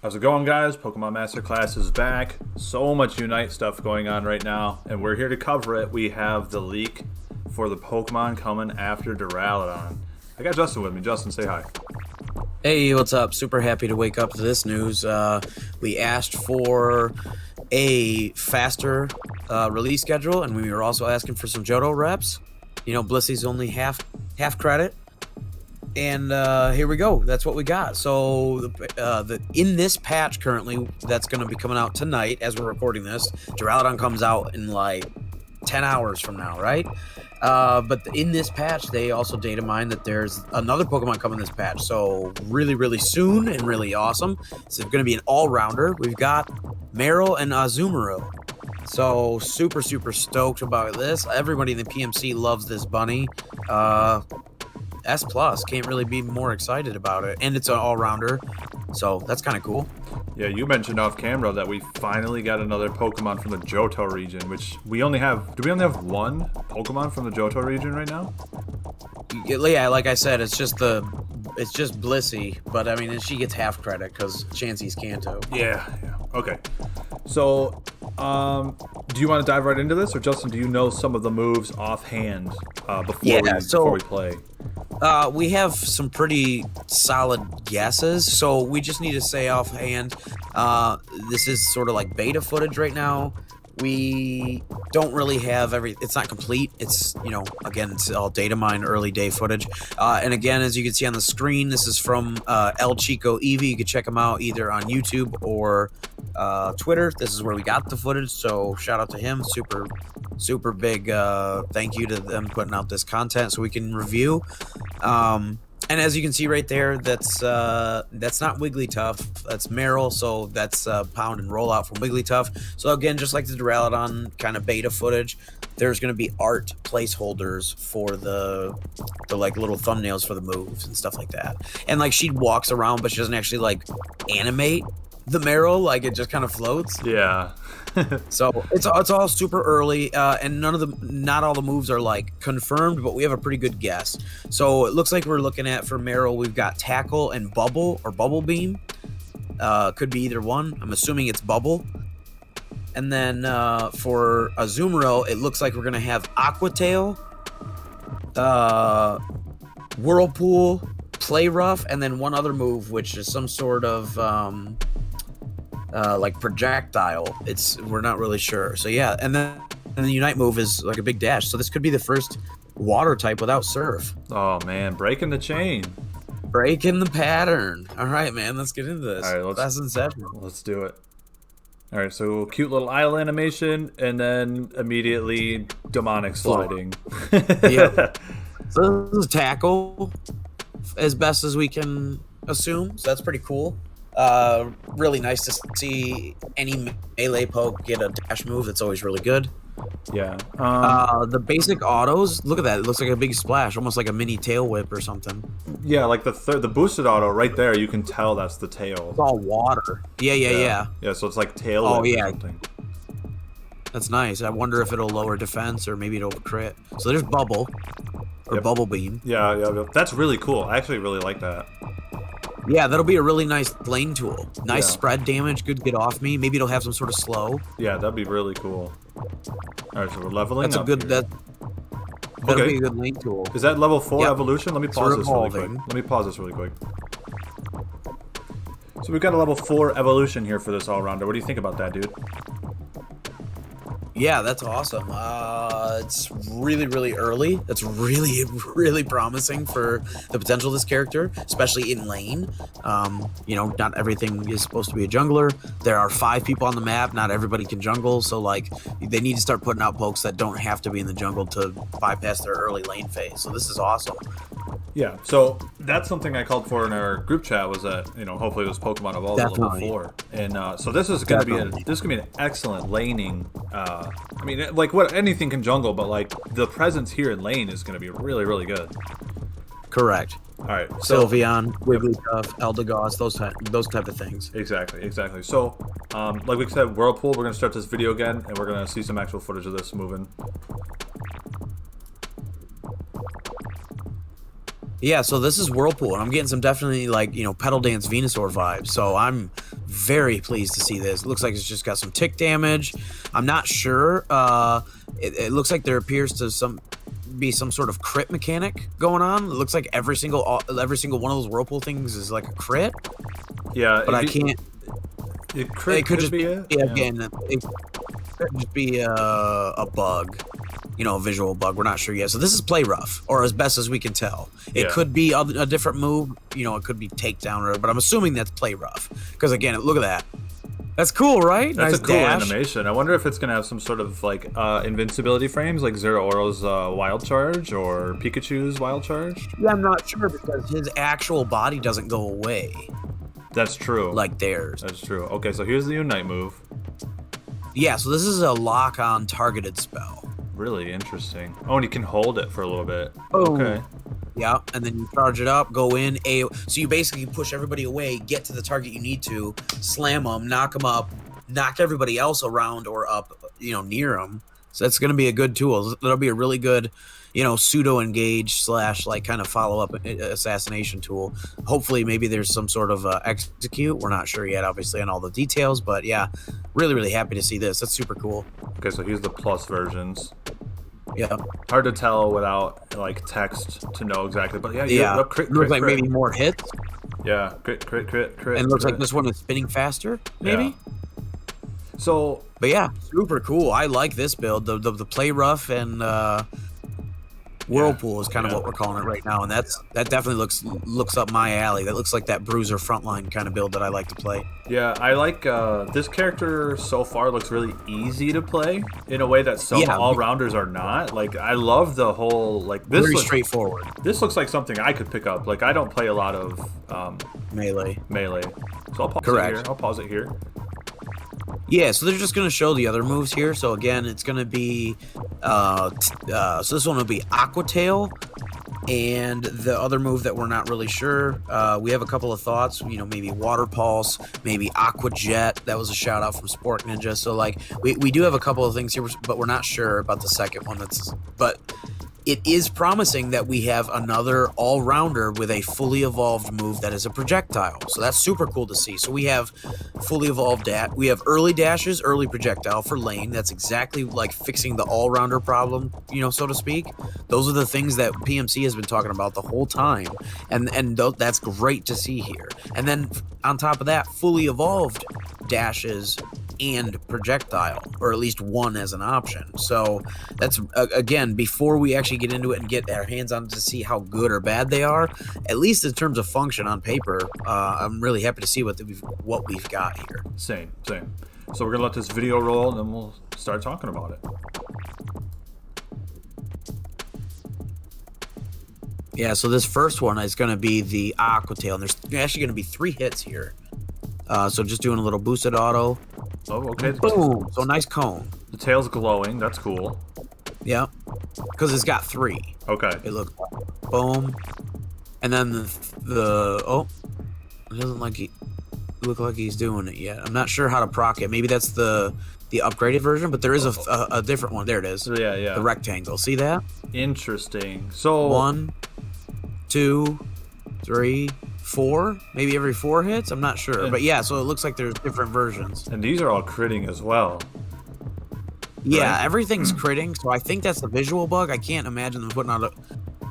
How's it going, guys? Pokemon Masterclass is back. So much Unite stuff going on right now, and we're here to cover it. We have the leak for the Pokemon coming after Duraludon. I got Justin with me. Justin, say hi. Hey, what's up? Super happy to wake up to this news. We asked for a faster release schedule, and we were also asking for some Johto reps. You know, Blissy's only half credit. And here we go. That's what we got. So in this patch currently, that's going to be coming out tonight as we're recording this. Duraludon comes out in like 10 hours from now, right? But in this patch, they also data mine that there's another Pokemon coming this patch. So really, really soon and really awesome. So it's going to be an all-rounder. We've got Marill and AZUMARILL. So super, super stoked about this. Everybody in the PMC loves this bunny. S plus can't really be more excited about it, and it's an all-rounder, so that's kind of cool. Yeah, you mentioned off camera that we finally got another Pokemon from the Johto region, which we only have. Do we only have one Pokemon from the Johto region right now? Yeah, like I said, it's just Blissey, but I mean, she gets half credit because Chansey's Kanto. Yeah. Okay. So, do you want to dive right into this, or Justin, do you know some of the moves offhand before we play? We have some pretty solid guesses, so we just need to say offhand, this is sort of like beta footage right now. We don't really have it's not complete. It's, you know, again, it's all data mine, early day footage. And again, as you can see on the screen, this is from El Chico Eevee. You can check him out either on YouTube or Twitter. This is where we got the footage, so shout out to him. Super big thank you to them putting out this content so we can review. And as you can see right there, that's not Wigglytuff, that's Marill, so that's Pound and Rollout from Wigglytuff. So again, just like the Duraludon kind of beta footage, there's going to be art placeholders for the like little thumbnails for the moves and stuff like that. And like she walks around, but she doesn't actually like animate the Marill, like it just kind of floats. Yeah. So it's all super early, and not all the moves are like confirmed, but we have a pretty good guess. So it looks like we're looking at, for Marill, we've got Tackle and Bubble or Bubble Beam. Could be either one. I'm assuming it's Bubble. And then for AZUMARILL, it looks like we're gonna have Aqua Tail, Whirlpool, Play Rough, and then one other move, which is some sort of like projectile. We're not really sure. So yeah, and then the Unite move is like a big dash. So this could be the first water type without Surf. Oh man, breaking the chain. Breaking the pattern. All right, man, let's get into this. All right, that's Inception. Let's do it. All right, so cute little idle animation, and then immediately demonic sliding. Yep. So this is Tackle, as best as we can assume. So that's pretty cool. Really nice to see any melee poke get a dash move. That's always really good. Yeah. The basic autos, look at that. It looks like a big splash, almost like a mini tail whip or something. Yeah, like the boosted auto right there, you can tell that's the tail. It's all water. Yeah. Yeah, so it's like tail whip or something. That's nice. I wonder if it'll lower defense or maybe it'll crit. So there's Bubble or Bubble Beam. Yeah. That's really cool. I actually really like that. Yeah, that'll be a really nice lane tool. Nice spread damage, good get off me. Maybe it'll have some sort of slow. Yeah, that'd be really cool. All right, so we're leveling up. That'll be a good lane tool. Is that level 4 evolution? Let me pause this really quick. So we've got a level 4 evolution here for this all-rounder. What do you think about that, dude? Yeah, that's awesome. It's really, really early. That's really, really promising for the potential of this character, especially in lane. You know, not everything is supposed to be a jungler. There are 5 people on the map. Not everybody can jungle. So, like, they need to start putting out pokes that don't have to be in the jungle to bypass their early lane phase. So this is awesome. Yeah, so that's something I called for in our group chat, was that, you know, hopefully this Pokemon evolves at level 4. And so this is going to be an excellent laning. I mean, like, anything can jungle, but like the presence here in lane is going to be really, really good. Correct. All right, so Sylveon, Wigglytuff, Eldegoss, those type of things. Exactly. So, like we said, Whirlpool. We're going to start this video again, and we're going to see some actual footage of this moving. Yeah, so this is Whirlpool, and I'm getting some definitely, like, you know, Petal Dance Venusaur vibes. So I'm Very pleased to see this. It looks like it's just got some tick damage. I'm not sure. It looks like there appears to be some sort of crit mechanic going on. It looks like every single one of those whirlpool things is like a crit. Yeah, but I can't. It could just be it. Yeah, again, it could just be a bug, a visual bug. We're not sure yet. So this is play rough, or as best as we can tell. It could be a different move. It could be takedown, but I'm assuming that's play rough. Because again, look at that. That's cool, right? That's nice a cool dash. animation. I wonder if it's gonna have some sort of like invincibility frames, like Zeraoro's Wild Charge or Pikachu's Wild Charge. Yeah, I'm not sure because his actual body doesn't go away. That's true. Like theirs. That's true. Okay, so here's the Unite move. Yeah, so this is a lock-on targeted spell. Really interesting. Oh, and you can hold it for a little bit. Oh. Okay. Yeah, and then you charge it up, go in, so you basically push everybody away, get to the target you need to, slam them, knock them up, knock everybody else around or up, near them. So that's going to be a good tool. That'll be a really good, pseudo engage / like kind of follow up assassination tool. Hopefully, maybe there's some sort of execute. We're not sure yet, obviously, on all the details, but yeah, really, really happy to see this. That's super cool. Okay, so here's the plus versions. Yeah. Hard to tell without like text to know exactly, but yeah. Crit, looks like crit. maybe more hits. Yeah, crit. And it looks like this one is spinning faster, maybe. Yeah. So, but yeah, super cool. I like this build. The play rough and whirlpool is kind of what we're calling it right now, and that definitely looks up my alley. That looks like that bruiser frontline kind of build that I like to play. Yeah, I like this character so far. Looks really easy to play in a way that some all-rounders are not. Like, I love the whole this. Very straightforward. This looks like something I could pick up. Like, I don't play a lot of melee. So I'll pause it here. I'll pause it here. Yeah, so they're just going to show the other moves here. So again, it's going to be, so this one will be Aqua Tail, and the other move that we're not really sure, we have a couple of thoughts, maybe Water Pulse, maybe Aqua Jet. That was a shout out from Sport Ninja. So like, we do have a couple of things here, but we're not sure about the second one. But it is promising that we have another all-rounder with a fully evolved move that is a projectile. So that's super cool to see. So we have fully evolved we have early dashes, early projectile for lane. That's exactly like fixing the all-rounder problem, so to speak. Those are the things that PMC has been talking about the whole time. And that's great to see here. And then on top of that, fully evolved dashes and projectile, or at least one as an option. So that's again, before we actually get into it and get our hands on to see how good or bad they are, at least in terms of function on paper, I'm really happy to see what we've got here. Same. So we're gonna let this video roll and then we'll start talking about it. Yeah, so this first one is going to be the Aqua Tail, and there's actually going to be 3 hits here. So just doing a little boosted auto. Oh, okay. Boom. So nice cone. The tail's glowing. That's cool. Yeah. Because it's got 3. Okay. It looks like. Boom. And then it doesn't look like he's doing it yet. I'm not sure how to proc it. Maybe that's the upgraded version, but there is a different one. There it is. Yeah. The rectangle. See that? Interesting. So 1, 2, 3, 4, maybe every 4 hits. I'm not sure, but yeah. So it looks like there's different versions. And these are all critting as well. Yeah, right? Everything's critting. So I think that's the visual bug. I can't imagine them putting out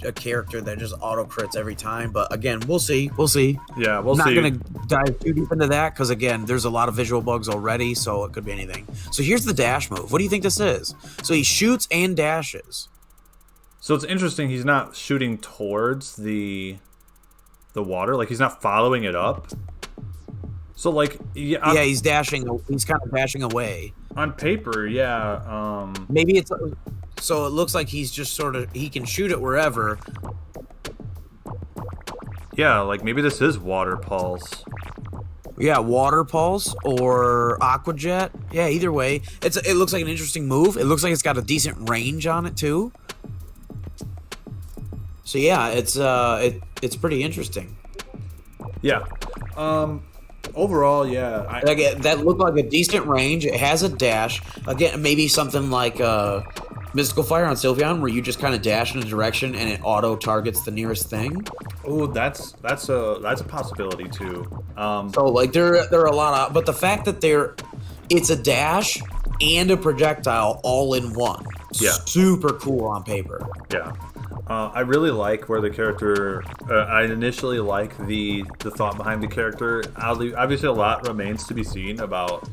a character that just auto crits every time. But again, we'll see. Yeah, we'll see. I'm not gonna dive too deep into that because again, there's a lot of visual bugs already, so it could be anything. So here's the dash move. What do you think this is? So he shoots and dashes. So it's interesting. He's not shooting towards the water, like he's not following it up. So like he's dashing. He's kind of dashing away. On paper, yeah. Maybe it's so it looks like he's just sort of he can shoot it wherever. Yeah, like maybe this is Water Pulse. Yeah, Water Pulse or Aqua Jet. Yeah, either way, it looks like an interesting move. It looks like it's got a decent range on it too. So yeah, it's pretty interesting. Yeah. Overall, yeah. That looked like a decent range. It has a dash. Again, maybe something like Mystical Fire on Sylveon, where you just kind of dash in a direction and it auto targets the nearest thing. Oh, that's a possibility too. So like there are a lot of, but the fact that it's a dash and a projectile all in one. Yeah. Super cool on paper. Yeah. I really like where the character. I initially like the thought behind the character. Obviously, a lot remains to be seen about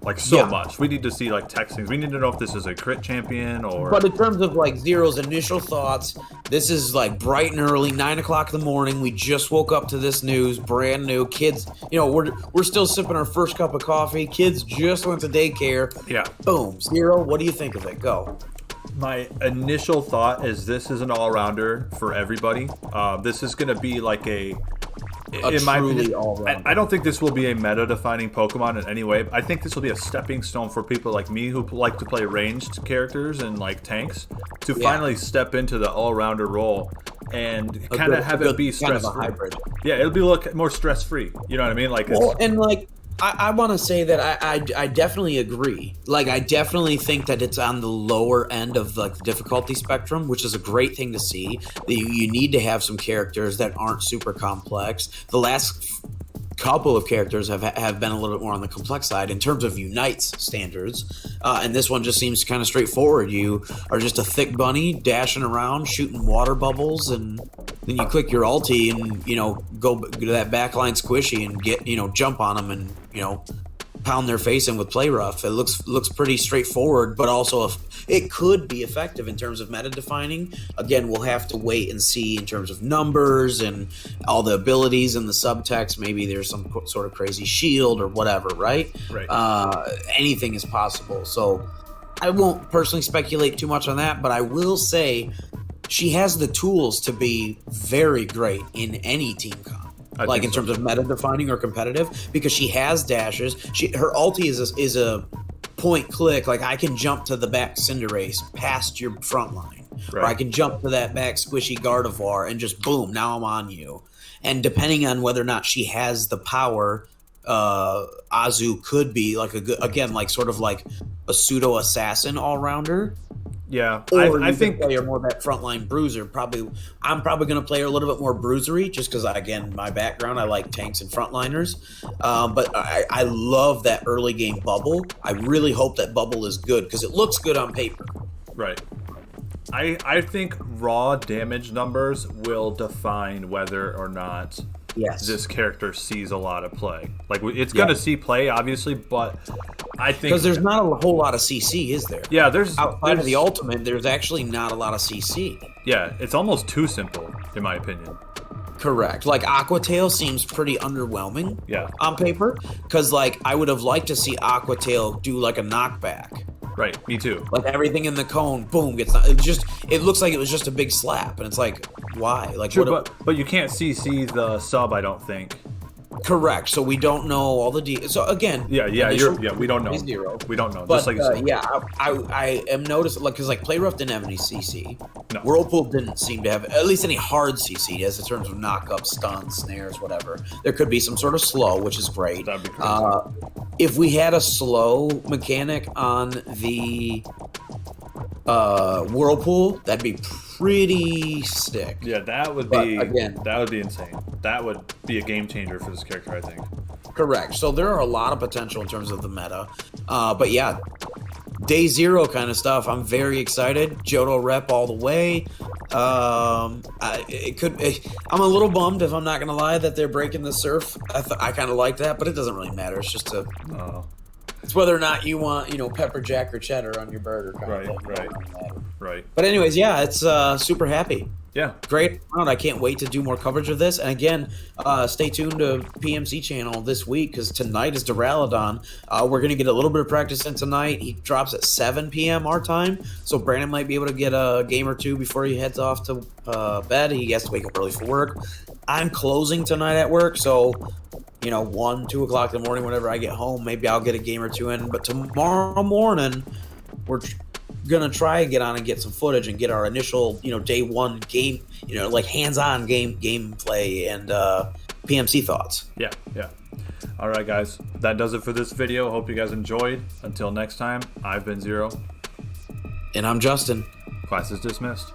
much. We need to see like textings. We need to know if this is a crit champion or. But in terms of like Zero's initial thoughts, this is like bright and early, 9 o'clock in the morning. We just woke up to this news, brand new. Kids, we're still sipping our first cup of coffee. Kids just went to daycare. Yeah. Boom. Zero. What do you think of it? Go. My initial thought is this is an all-rounder for everybody. This is going to be like in my opinion, I don't think this will be a meta-defining Pokemon in any way. I think this will be a stepping stone for people like me who like to play ranged characters and like tanks to finally step into the all-rounder role and kind of have it be stress-free. Yeah, it'll be a little more stress-free. You know what I mean? Like, I want to say that I definitely agree. Like, I definitely think that it's on the lower end of like the difficulty spectrum, which is a great thing to see. You need to have some characters that aren't super complex. The last couple of characters have been a little bit more on the complex side in terms of Unite's standards, and this one just seems kind of straightforward. You are just a thick bunny dashing around, shooting water bubbles, and then you click your ulti and go to that backline squishy and get jump on them and pound their face in with play rough. It looks pretty straightforward, but also it could be effective in terms of meta defining. Again, we'll have to wait and see in terms of numbers and all the abilities and the subtext. Maybe there's some sort of crazy shield or whatever, right? Anything is possible. So I won't personally speculate too much on that, but I will say she has the tools to be very great in any team comp. In terms of meta defining or competitive, because she has dashes. Her ulti is a point click. Like, I can jump to the back Cinderace past your front line, or I can jump to that back squishy Gardevoir and just boom, now I'm on you. And depending on whether or not she has the power, Azu could be like a good, again, like sort of like a pseudo assassin all rounder. Yeah, or I think play her more that frontline bruiser. I'm probably going to play her a little bit more bruisery, just because, again, my background, I like tanks and frontliners. But I love that early game bubble. I really hope that bubble is good because it looks good on paper. Right. I think raw damage numbers will define whether or not this character sees a lot of play. Like, it's going to see play, obviously, but I think because there's not a whole lot of CC, is there? Yeah, there's outside of the ultimate, there's actually not a lot of CC. Yeah, it's almost too simple, in my opinion. Correct. Like, Aqua Tail seems pretty underwhelming. Yeah. On paper, because like I would have liked to see Aqua Tail do like a knockback. Right, me too. Like, everything in the cone, boom, it looks like it was just a big slap, and it's like, why? Like, true, but you can't CC the sub, I don't think. Correct. So we don't know all the so again. We don't know. Zero. We don't know. But I am noticing, like, because like Play Rough didn't have any CC. No. Whirlpool didn't seem to have at least any hard CC as in terms of knock-up, stuns, snares, whatever. There could be some sort of slow, which is great. That'd be crazy. If we had a slow mechanic on the Whirlpool, that'd be pretty sick. Yeah, that would be insane. That would be a game changer for this character, I think. Correct. So there are a lot of potential in terms of the meta. But yeah, day zero kind of stuff. I'm very excited. Johto rep all the way. I'm a little bummed, if I'm not gonna lie, that they're breaking the surf. I kind of like that, but it doesn't really matter. It's just it's whether or not you want, pepper jack or cheddar on your burger. Right. But anyways, yeah, it's super happy. Yeah. Great round. I can't wait to do more coverage of this. And again, stay tuned to PMC channel this week, because tonight is Duraludon. We're going to get a little bit of practice in tonight. He drops at 7 p.m. our time. So Brandon might be able to get a game or two before he heads off to bed. He has to wake up early for work. I'm closing tonight at work. So, 1, 2 o'clock in the morning, whenever I get home, maybe I'll get a game or two in. But tomorrow morning, we're gonna try and get on and get some footage and get our initial day one game, like hands-on gameplay and PMC thoughts. Yeah All right, guys, that does it for this video. Hope you guys enjoyed. Until next time, I've been Zero. And I'm Justin. Class is dismissed.